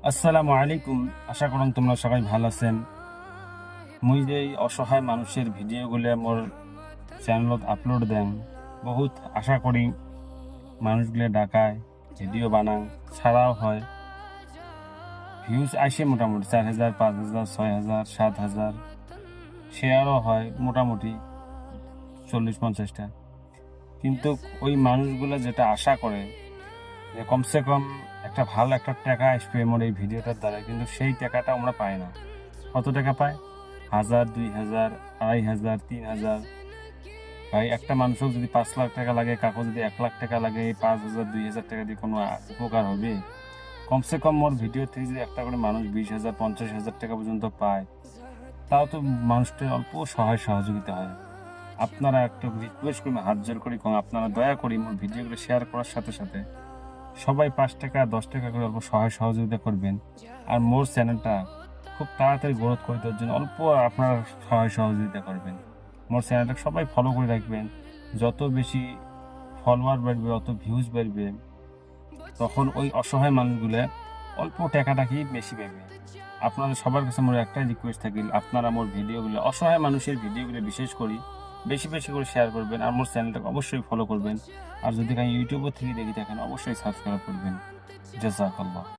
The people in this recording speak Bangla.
আসসালামু আলাইকুম। আশা করুন তোমরা সবাই ভালো আছেন। মুই যে এই অসহায় মানুষের ভিডিওগুলো মোর চ্যানেলত আপলোড দেন, বহুত আশা করি মানুষগুলো ডাকায় ভিডিও বানাং, ছাড়াও হয়, ভিউজ আসে মোটামুটি 4,000, 5,000, 6,000, 7,000, শেয়ারও হয় মোটামুটি 40-50টা। কিন্তু ওই মানুষগুলো যেটা আশা করে যে কমসে কম একটা ভালো একটা টাকা আসবে মোর এই ভিডিওটার দ্বারা, কিন্তু সেই টাকাটা আমরা পাই না। কত টাকা পায়? 1,000, 2,000, 2,500, 3,000। ভাই, একটা মানুষও যদি 5 লাখ টাকা লাগে, কাকু যদি 1 লাখ টাকা লাগে, এই 5,000, 2,000 টাকা দিয়ে কোনো উপকার হবে? কমসে কম মোর ভিডিও থেকে যদি একটা করে মানুষ 20,000, 50,000 টাকা পর্যন্ত পায়, তাও তো মানুষটার অল্প সহায় সহযোগিতা হয়। আপনারা একটা রিকোয়েস্ট করবেন, হাত জোর করি, আপনারা দয়া করে মোর ভিডিওগুলো শেয়ার করার সাথে সাথে সবাই 5 টাকা 10 টাকা করে অল্প সহায় সহযোগিতা করবেন। আর মোর চ্যানেলটা খুব তাড়াতাড়ি গ্রোথ করে দেওয়ার জন্য অল্প আপনারা সহায় সহযোগিতা করবেন। মোর চ্যানেলটা সবাই ফলো করে রাখবেন। যত বেশি ফলোয়ার বাড়বে, অত ভিউজ বাড়বে, তখন ওই অসহায় মানুষগুলো অল্প টাকাটাকেই বেশি পাবে। আপনাদের সবার কাছে মোর একটাই রিকোয়েস্ট থাকি, আপনারা মোর ভিডিওগুলো, অসহায় মানুষের ভিডিওগুলো বিশেষ করি বেশি বেশি করে শেয়ার করবেন। আর মোর চ্যানেলটাকে অবশ্যই ফলো করবেন। আর যদি ইউটিউব থেকে দেখি থাকেন, অবশ্যই সাবস্ক্রাইব করবেন। জাযাকাল্লাহ।